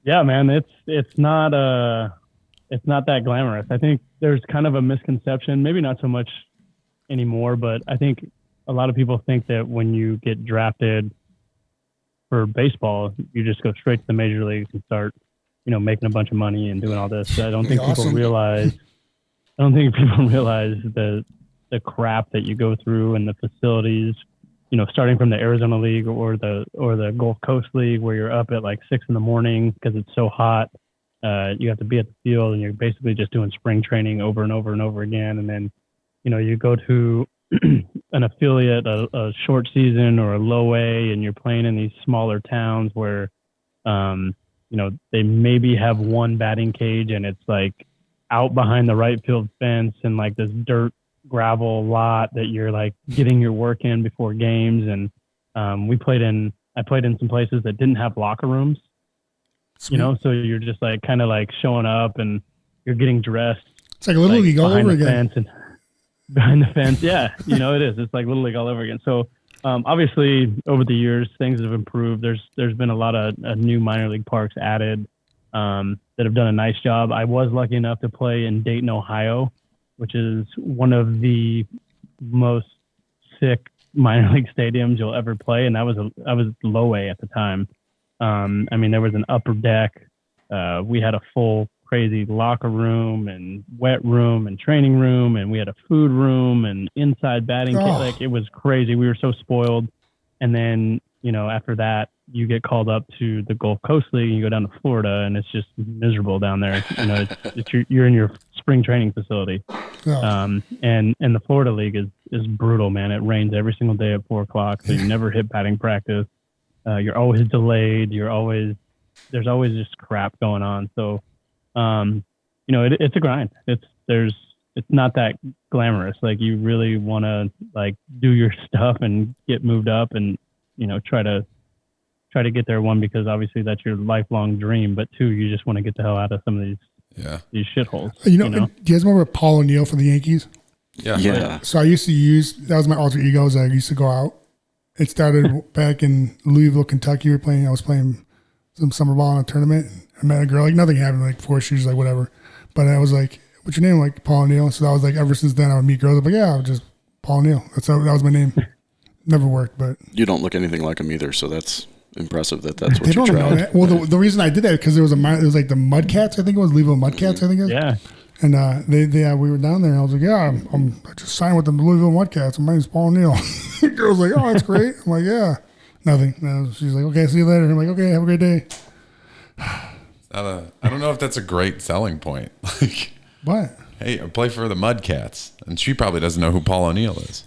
yeah, man, it's not that glamorous. I think there's kind of a misconception, maybe not so much anymore, but I think a lot of people think that when you get drafted for baseball, you just go straight to the major leagues and start, making a bunch of money and doing all this. I don't think people realize the crap that you go through in the facilities, starting from the Arizona League or the Gulf Coast League where you're up at like 6 a.m. because it's so hot. You have to be at the field and you're basically just doing spring training over and over and over again. And then, you go to an affiliate, a short season or a low A, and you're playing in these smaller towns where, they maybe have one batting cage and it's like out behind the right field fence and like this dirt gravel lot that you're like getting your work in before games. And I played in some places that didn't have locker rooms. Sweet. So you're just like kind of like showing up and you're getting dressed. It's like a little league all over again. behind the fence. Yeah, it is. It's like Little League all over again. So obviously, over the years, things have improved. There's been a lot of new minor league parks added that have done a nice job. I was lucky enough to play in Dayton, Ohio, which is one of the most sick minor league stadiums you'll ever play, and I was low A at the time. There was an upper deck. We had a full crazy locker room and wet room and training room, and we had a food room and inside batting kit. Like, it was crazy. We were so spoiled. And then, after that, you get called up to the Gulf Coast League and you go down to Florida, and it's just miserable down there. You're in your spring training facility. And the Florida League is brutal, man. It rains every single day at 4:00, so you never hit batting practice. You're always delayed. There's always just crap going on. So, it's a grind. It's not that glamorous. Like, you really want to do your stuff and get moved up and, try to get there, one, because obviously that's your lifelong dream, but two, you just want to get the hell out of some of these shitholes. Do you guys remember Paul O'Neill for the Yankees? Yeah. So I used to that was my alter ego. I used to go out. It started back in Louisville, Kentucky. I was playing some summer ball in a tournament. I met a girl, nothing happened, 4 shoes, whatever. But I was like, what's your name? Paul O'Neill. So I was ever since then I would meet girls. I'm yeah, I was just Paul O'Neill. That was my name. Never worked, but. You don't look anything like him either, so that's impressive that's what they you tried. Know that. Well, the reason I did that because it was the Mudcats. I think it was Louisville Mudcats. I think it was. Yeah. And we were down there. And I was like, yeah, I just signed with the Louisville Mudcats. My name's Paul O'Neill. The girl's like, oh, that's great. I'm like, yeah, nothing. No, she's like, okay, see you later. I'm like, okay, have a great day. I don't know if that's a great selling point. What? Hey, I play for the Mudcats, and she probably doesn't know who Paul O'Neill is.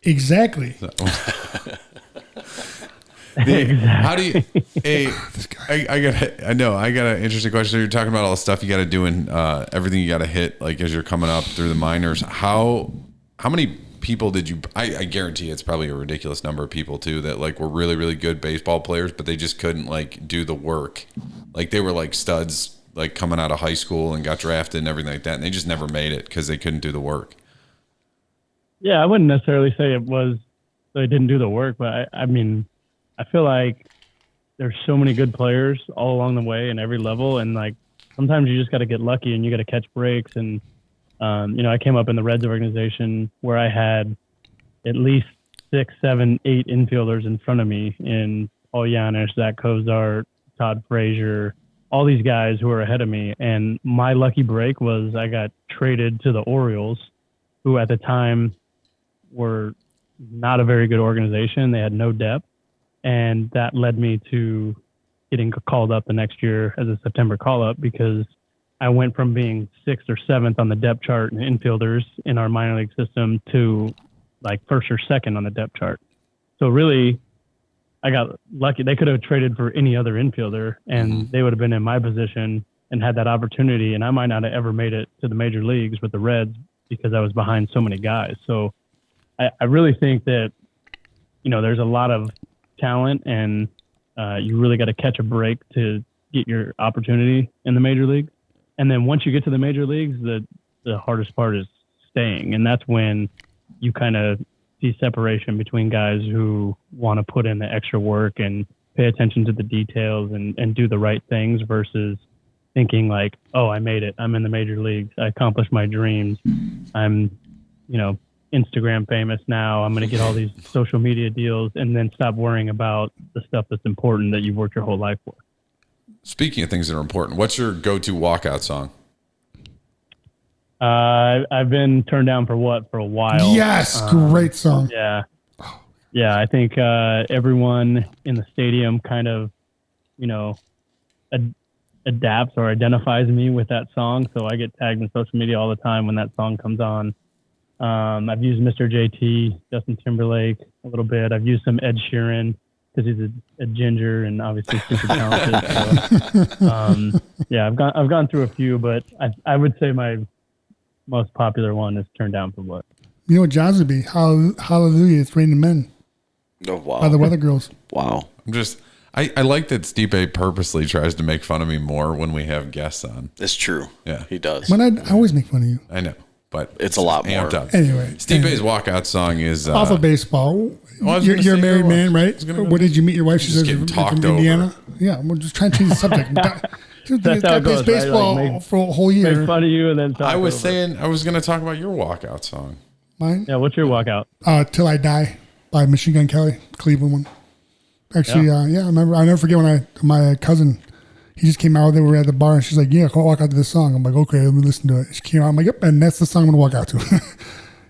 Exactly. So. How do you? Hey, I got an interesting question. You're talking about all the stuff you got to do and everything you got to hit, as you're coming up through the minors. How many people did you? I guarantee it's probably a ridiculous number of people too that were really, really good baseball players, but they just couldn't do the work. They were studs coming out of high school and got drafted and everything like that, and they just never made it because they couldn't do the work. Yeah, I wouldn't necessarily say it was they didn't do the work, but I feel like there's so many good players all along the way and every level. And sometimes you just got to get lucky and you got to catch breaks. And, I came up in the Reds organization where I had at least 6, 7, 8 infielders in front of me in Paul Yanis, Zach Kozart, Todd Frazier, all these guys who were ahead of me. And my lucky break was I got traded to the Orioles, who at the time were not a very good organization. They had no depth. And that led me to getting called up the next year as a September call-up because I went from being 6th or 7th on the depth chart in infielders in our minor league system to 1st or 2nd on the depth chart. So really, I got lucky. They could have traded for any other infielder, and they would have been in my position and had that opportunity, and I might not have ever made it to the major leagues with the Reds because I was behind so many guys. So I really think that, there's a lot of talent, and you really got to catch a break to get your opportunity in the major league. And then once you get to the major leagues, the hardest part is staying. And that's when you kind of see separation between guys who want to put in the extra work and pay attention to the details and do the right things versus thinking oh, I made it. I'm in the major leagues. I accomplished my dreams. I'm, Instagram famous now. I'm going to get all these social media deals, and then stop worrying about the stuff that's important that you've worked your whole life for. Speaking of things that are important, what's your go-to walkout song? I've been turned down for a while. Yes. Great song. Yeah. Yeah. I think, everyone in the stadium kind of, adapts or identifies me with that song. So I get tagged in social media all the time when that song comes on. I've used Mr. JT, Justin Timberlake a little bit. I've used some Ed Sheeran because he's a ginger and obviously super talented. So, yeah, I've gone through a few, but I would say my most popular one is Turned Down for What. You know what John's would be? Hallelujah, It's Raining Men. Oh, wow. By the Weather Girls. Wow. I like that Stipe purposely tries to make fun of me more when we have guests on. It's true. Yeah. He does. But I always make fun of you. I know. but it's a lot more. Up. Anyway, Stipe's walkout song is off of baseball. Well, you're a married man, right? Where did you meet your wife? She says getting from talked Indiana. over. Yeah, we're just trying to change the subject. That's how it goes, baseball right? Like for a whole year. Make fun of you and then talk I was over. saying I was going to talk about your walkout song. Mine? Yeah, what's your walkout? Till I Die by Machine Gun Kelly, Cleveland one. Actually, I remember. I'll never forget when my cousin, he just came out. They were at the bar, and she's like, "Yeah, I'll walk out to this song." I'm like, "Okay, let me listen to it." She came out. I'm like, "Yep," and that's the song I'm gonna walk out to.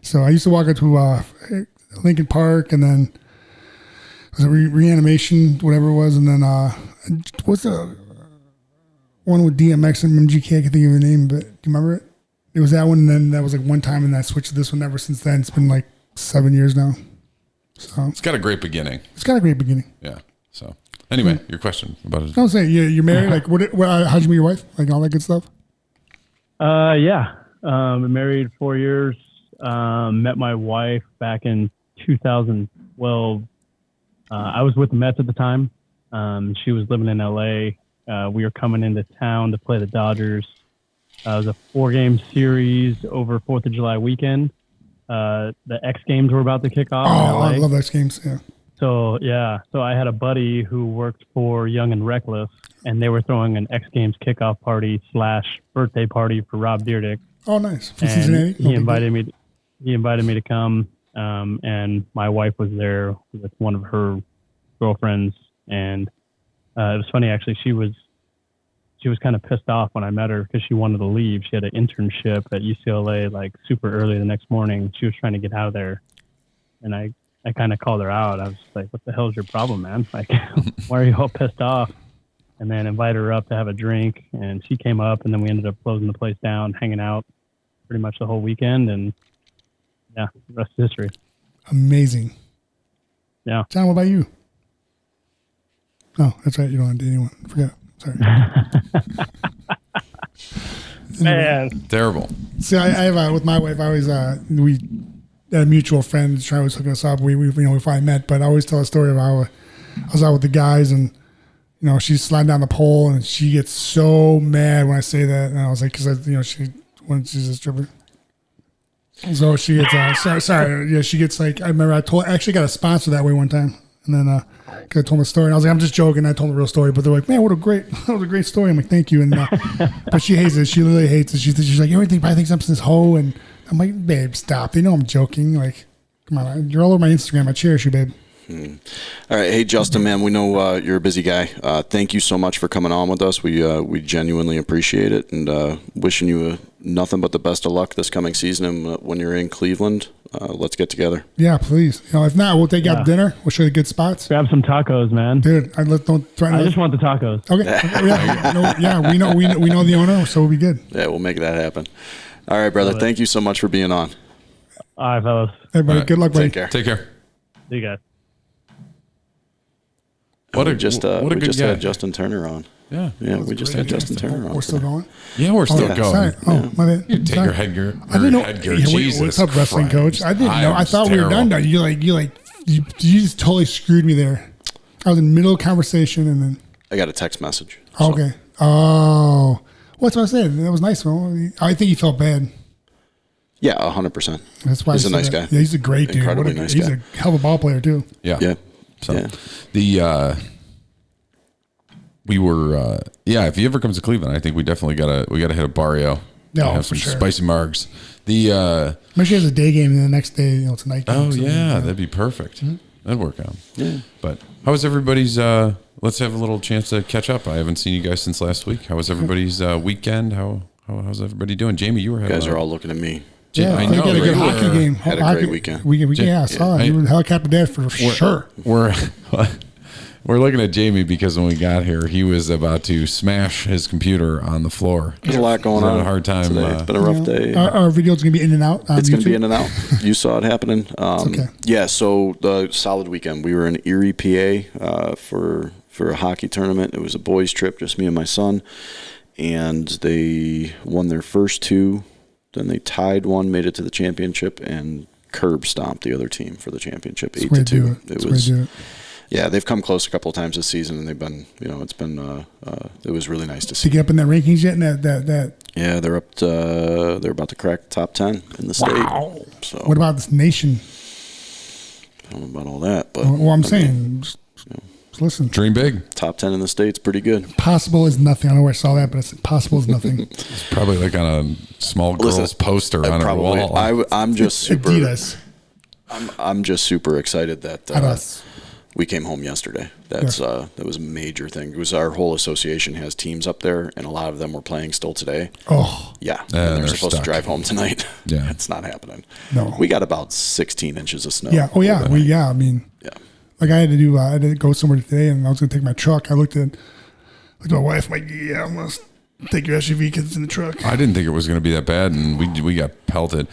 So I used to walk out to Lincoln Park, and then was it Reanimation, whatever it was, and then what's the one with DMX and MGK? I can't think of the name, but do you remember it? It was that one, and then that was like one time, and I switched to this one. Ever since then, it's been like 7 years now. So it's got a great beginning. It's got a great beginning. Yeah. So anyway, your question about it. I was saying, you're married. Like, how'd you meet your wife? Like all that good stuff. Yeah. Been married 4 years. Met my wife back in 2012. I was with the Mets at the time. She was living in LA. We were coming into town to play the Dodgers. It was a 4-game series over 4th of July weekend. The X Games were about to kick off. Oh, I love X Games. Yeah. So I had a buddy who worked for Young and Reckless, and they were throwing an X Games kickoff party / birthday party for Rob Dyrdek. Oh, nice. From and Cincinnati. He invited me to come, and my wife was there with one of her girlfriends, and it was funny actually. She was kind of pissed off when I met her because she wanted to leave. She had an internship at UCLA like super early the next morning. She was trying to get out of there, and I kind of called her out. I was like, "What the hell is your problem, man? Like, why are you all pissed off?" And then invited her up to have a drink, and she came up, and then we ended up closing the place down, hanging out pretty much the whole weekend, and yeah, the rest is history. Amazing. Yeah. John, what about you? Oh, that's right. You don't want to date anyone. Forget it. Sorry. Man. Terrible. See, I have with my wife. I always we had a mutual friend. Try was hooking us up. We finally met. But I always tell a story of how I was out with the guys, and she's sliding down the pole, and she gets so mad when I say that. And I was like, because she's a stripper. So she gets sorry. Yeah, she gets like I remember I actually got a sponsor that way one time, and then because I told them the story, and I was like, I'm just joking. I told them the real story, but they're like, man, that was a great story. I'm like, thank you. And but she hates it. She literally hates it. She's like, everything probably thinks I'm this hoe, and I'm like, babe, stop. They know I'm joking. Like, come on, you're all over my Instagram. I cherish you, babe. All right, hey Justin, man, we know you're a busy guy. Thank you so much for coming on with us. We genuinely appreciate it, and wishing you nothing but the best of luck this coming season. And when you're in Cleveland, let's get together. Yeah, please. If not, we'll take you out to dinner. We'll show you good spots. Grab some tacos, man. Dude, don't threaten. I just want the tacos. Okay. We know the owner, so we'll be good. Yeah, we'll make that happen. All right, brother. Thank you so much for being on. All right, fellas. Everybody, good luck, buddy. Take care. See you guys. We just had Justin Turner on. Yeah, we just had Justin Turner on. We're still going? Yeah, we're still going. Sorry. Oh, my bad. You take your headgear. I didn't know. Headgear. Yeah, Jesus what's up, wrestling coach? I didn't know. I thought we were done. You just totally screwed me there. I was in the middle of conversation, and then I got a text message. Okay. Oh, what's what I said? That was nice. I think he felt bad. Yeah, 100%. That's why he's a nice guy. Yeah, he's a great dude. Incredibly nice he's guy. a hell of a ball player too. Yeah. So we were if he ever comes to Cleveland, I think we definitely gotta hit a barrio. Have some spicy margs. Make sure he has a day game, and the next day it's a night game. Oh that'd be perfect. Mm-hmm. That'd work out. Yeah. But how was everybody's? Let's have a little chance to catch up. I haven't seen you guys since last week. How was everybody's weekend? How's everybody doing? Jamie, you were having. You guys are all looking at me. Yeah, I know. Had a good hockey game. Had a great weekend. I saw it. You were helicopter dad for sure. We're looking at Jamie because when we got here, he was about to smash his computer on the floor. There's a lot going on. A hard time. Today. It's been a rough day. Our video's going to be in and out. It's going to be in and out. You saw it happening. Okay. Yeah, so the solid weekend. We were in Erie, PA for a hockey tournament. It was a boys' trip, just me and my son. And they won their first two. Then they tied one, made it to the championship, and curb stomped the other team for the championship, 8-2. It was. Yeah, they've come close a couple of times this season, and they've been, it was really nice to see. Did you get up in that rankings yet? In that Yeah, they're up. They're about to crack the top 10 in the state. Wow. So What about this nation? I don't know about all that, but Well, I'm saying, just listen. Dream big. top 10 in the state's pretty good. Possible is nothing. I don't know where I saw that, but it's possible is nothing. It's probably like on a small girl's poster on her wall. I'm just super. Adidas. I'm just super excited that Adidas. we came home yesterday. That was a major thing. It was our whole association has teams up there, and a lot of them were playing still today. Oh, Yeah, and they're they're supposed stuck. to drive home tonight. Yeah. It's not happening. No. We got about 16 inches of snow. yeah. Oh, yeah. I mean, Yeah. like I had to go somewhere today, and I was going to take my truck. I looked at my wife. I'm like, yeah, I'm going to take your SUV because it's in the truck. I didn't think it was going to be that bad, and we got pelted.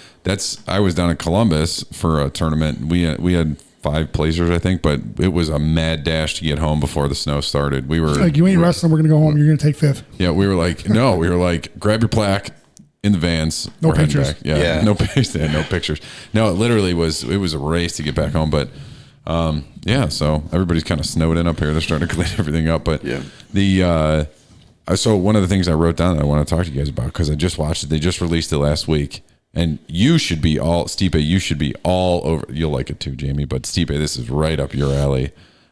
I was down in Columbus for a tournament. We had 5 placers, I think, but it was a mad dash to get home before the snow started. We were Like, you ain't wrestling. We're going to go home. You're going to take 5th. Yeah, we were like, no, we were like, grab your plaque in the vans. No We're heading pictures. back. Yeah, no pictures. Yeah, no pictures. No, it literally was a race to get back home. But yeah, so everybody's kind of snowed in up here. They're starting to clean everything up. But so one of the things I wrote down that I want to talk to you guys about, because I just watched it. They just released it last week. And you should be Stipe, you should be all over. You'll like it too, Jamie. But Stipe, this is right up your alley.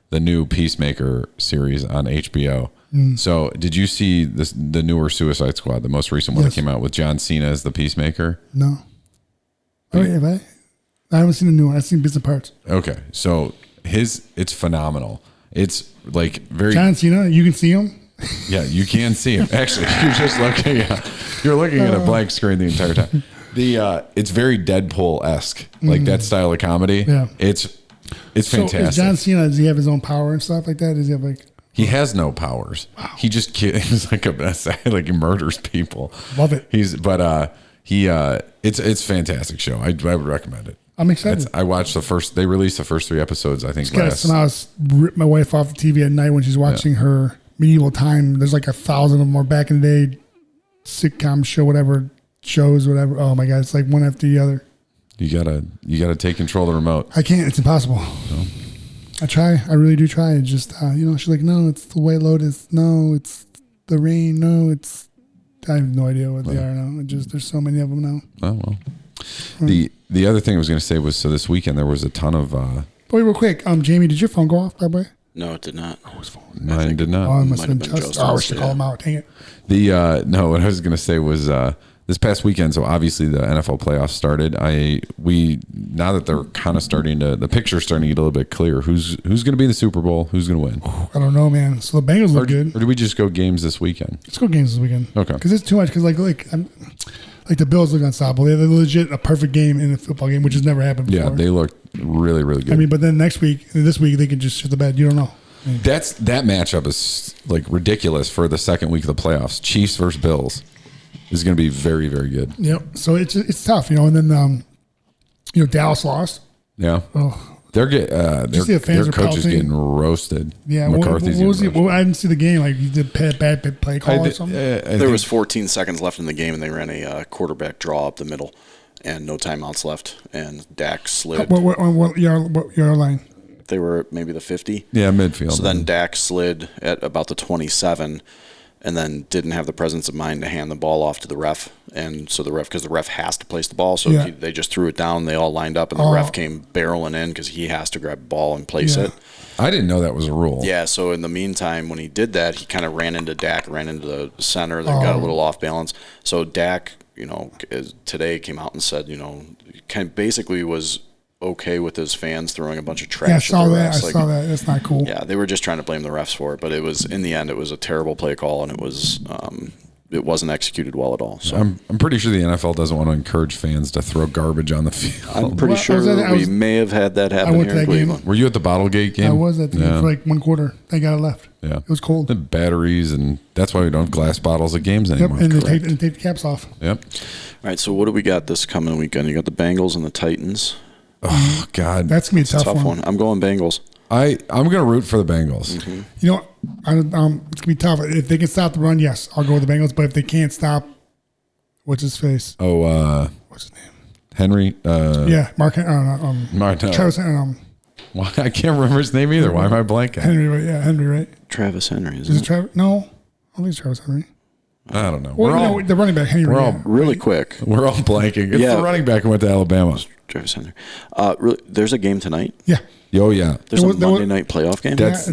The new Peacemaker series on HBO. So did you see the newer Suicide Squad, the most recent one that came out with John Cena as the Peacemaker? No. Oh, yeah, I haven't seen the new one. I've seen bits and parts. Okay. So it's phenomenal. It's like very... John Cena, you can see him? Yeah, you can see him. Actually, you're looking at a blank screen the entire time. It's very Deadpool-esque, like that style of comedy. Yeah. It's fantastic. So is John Cena, does he have his own power and stuff like that? Does he have like... He has no powers. Wow. He just he's like he murders people. Love it. It's a fantastic show. I would recommend it. I'm excited. I watched they released the first 3 episodes, I think, last. Somehow rip my wife off the TV at night when she's watching her medieval time. There's like 1,000 of them more back in the day, sitcom show, whatever, shows, whatever. Oh my God, it's like one after the other. You gotta take control of the remote. I can't. It's impossible. No. I try. I really do try. It's just, she's like, no, it's the White Lotus. No, it's the rain. No, it's, I have no idea what they are now. There's so many of them now. Oh, well. The other thing I was going to say was, so this weekend there was a ton of... Wait, real quick. Jamie, did your phone go off, by the way? No, it did not. Mine did not. Oh, it must have been just. I wish to call him out. Dang it. No, what I was going to say was this past weekend. So obviously the NFL playoffs started. Now that they're kind of the picture's starting to get a little bit clearer. Who's going to be in the Super Bowl? Who's going to win? I don't know, man. So the Bengals look good. Or do we just go games this weekend? Let's go games this weekend. Okay. Because it's too much. Because like the Bills look unstoppable. They're legit a perfect game in a football game, which has never happened before. Yeah, they look really, really good. I mean, but then this week they can just shit the bed. You don't know. That matchup is like ridiculous for the second week of the playoffs. Chiefs versus Bills is going to be very, very good. Yep. So it's tough, and then Dallas lost. Yeah. Oh. Their coach is getting roasted. Yeah. McCarthy's what was he? I didn't see the game. Like he did bad play call or something. There was 14 seconds left in the game, and they ran a quarterback draw up the middle, and no timeouts left, and Dak slid. What yard line? They were maybe the 50. Yeah, midfield. So then Dak slid at about the 27, and then didn't have the presence of mind to hand the ball off to the ref. And so because the ref has to place the ball, so they just threw it down. They all lined up, and the ref came barreling in because he has to grab the ball and place it. I didn't know that was a rule. Yeah, so in the meantime, when he did that, he kind of ran into Dak, ran into the center. They got a little off balance. So Dak, today came out and said, kind of basically was okay with his fans throwing a bunch of trash. Yeah, I saw that. I saw that. That's not cool. Yeah, they were just trying to blame the refs for it, but it was in the end, it was a terrible play call, and it wasn't executed well at all. So I'm pretty sure the NFL doesn't want to encourage fans to throw garbage on the field. I'm pretty sure we may have had that happen here in Cleveland. Were you at the Bottlegate game? I was at the game for like one quarter. They got it left. Yeah, it was cold. The batteries, and that's why we don't have glass bottles at games anymore. Yep, and they take the caps off. Yep. All right, so what do we got this coming weekend? You got the Bengals and the Titans. Oh God, that's gonna be a tough one. I'm going Bengals. I'm gonna root for the Bengals. Mm-hmm. It's gonna be tough. If they can stop the run, yes, I'll go with the Bengals. But if they can't stop, what's his face? What's his name? Henry. Mark. Travis. Well, I can't remember his name either. Why am I blanking? Henry, right? Yeah, Henry, right? Travis Henry. Is it Travis? No, I don't think it's Travis Henry. I don't know. Well, the running back, Henry. We're all really quick. We're all blanking. It's the running back who went to Alabama. Travis Henry. There's a game tonight? Yeah. Oh, yeah. There's a Monday night playoff game? That's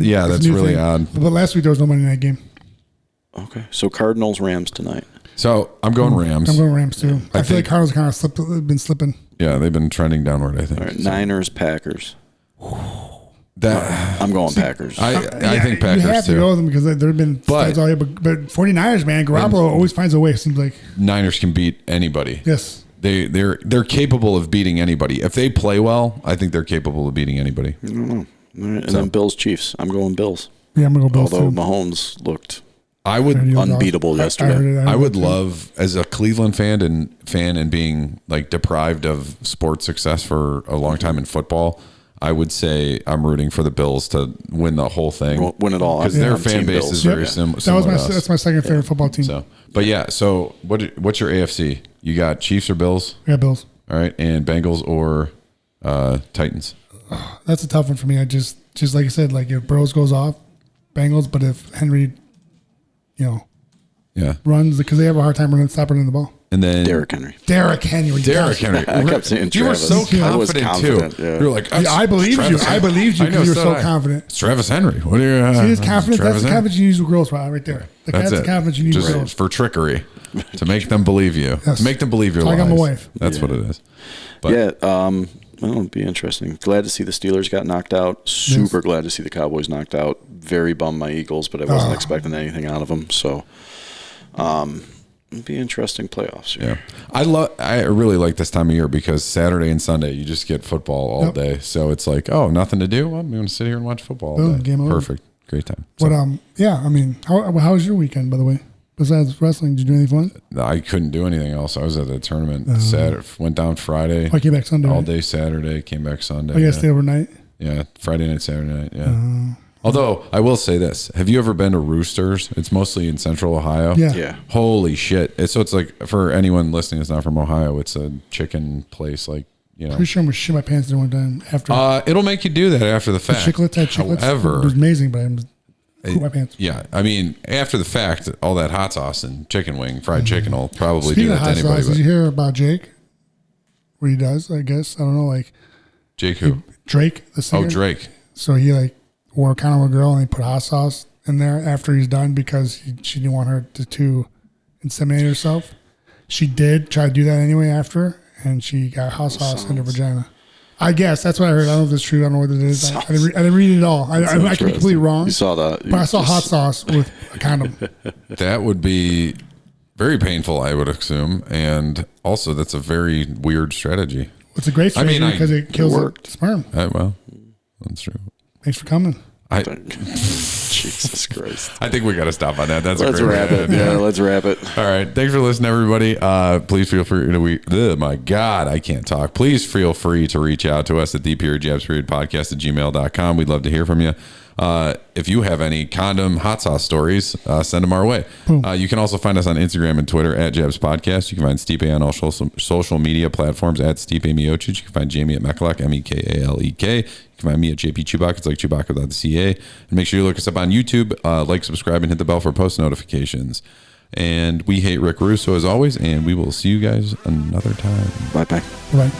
really odd. But last week there was no Monday night game. Okay. So Cardinals, Rams tonight. So I'm going Rams. I'm going Rams too. I feel like Cardinals kind of been slipping. Yeah, they've been trending downward, I think. All right, Niners, Packers. That I'm going Packers. I think Packers you have too. to go them because there have been fights all year, but 49ers, man, Garoppolo always finds a way. It seems like Niners can beat anybody. Yes, they're capable of beating anybody if they play well. I think they're capable of beating anybody. I don't know. And then Bills, Chiefs. I'm going Bills. Yeah, I'm gonna go Bills. Although too. Mahomes looked unbeatable yesterday. I would love, as a Cleveland fan and being like deprived of sports success for a long time in football, I would say I'm rooting for the Bills to win the whole thing, win it all, because their fan base is very similar. That's my second favorite football team. So, but yeah, so what's your AFC? You got Chiefs or Bills? Yeah, Bills. All right, and Bengals or Titans? That's a tough one for me. I just like I said, like if Burrows goes off, Bengals, but if Henry, runs, because they have a hard time stopping the ball. And then Derrick Henry. Derrick Henry. I kept saying Travis. You were so confident too. Yeah. You were like, I believed you. I believed you because you were so confident. It's Travis Henry. What are you? See his confidence? That's the confidence you use with girls, right there. That's the confidence you use with girls. For trickery, to make them believe you. Yes. To make them believe your lies. I got my wife. That's what it is. But, well, it'll be interesting. Glad to see the Steelers got knocked out. Super glad to see the Cowboys knocked out. Very bummed my Eagles, but I wasn't expecting anything out of them. So, it'll be interesting playoffs. Yeah, I really like this time of year because Saturday and Sunday you just get football all day. So it's like, nothing to do. Well, I'm going to sit here and watch football all day. Game over. Perfect, great time. So, but how was your weekend, by the way? Besides wrestling, did you do anything fun? No, I couldn't do anything else. I was at the tournament Saturday. Went down Friday. I came back Sunday. All day Saturday. Came back Sunday. I guess stay overnight. Yeah, Friday night, Saturday night. Yeah. Although I will say this: have you ever been to Roosters? It's mostly in Central Ohio. Yeah. Holy shit! So it's like, for anyone listening that's not from Ohio, it's a chicken place. Like, pretty sure I'm gonna shit my pants there one time after. It'll make you do that after the fact. However, it was amazing, but I'm. My pants. Yeah, I mean, after the fact, all that hot sauce and chicken wing, fried chicken will probably do that to anybody. Did you hear about Jake? What he does, I guess. I don't know, like Jake who? Drake, the singer. Oh, Drake. So he wore kind of a girl and he put hot sauce in there after he's done because she didn't want her to inseminate herself. She did try to do that anyway after, and she got hot sauce in her vagina. I guess that's what I heard. I don't know if it's true. I don't know what it is. I didn't read it all. I could be completely wrong. You saw that, but I saw hot sauce with a condom. That would be very painful, I would assume, and also that's a very weird strategy. It's a great strategy because it kills the sperm. Well, that's true. Thanks for coming. Jesus Christ. I think we got to stop on that. Let's wrap it. Yeah, let's wrap it. All right. Thanks for listening, everybody. Please feel free to my God, I can't talk. Please feel free to reach out to us at theperiodjabsperiodpodcast@gmail.com. We'd love to hear from you. If you have any condom hot sauce stories, send them our way. You can also find us on Instagram and Twitter at Jabs Podcast. You can find Stipe on all social media platforms at Stipe Miocic. You can find Jamie at Mekalek, Mekalek. You can find me at JP Chewbacca. It's like Chewbacca without the CA. And make sure you look us up on YouTube, like, subscribe, and hit the bell for post notifications. And we hate Rick Russo as always, and we will see you guys another time. Bye-bye. Bye.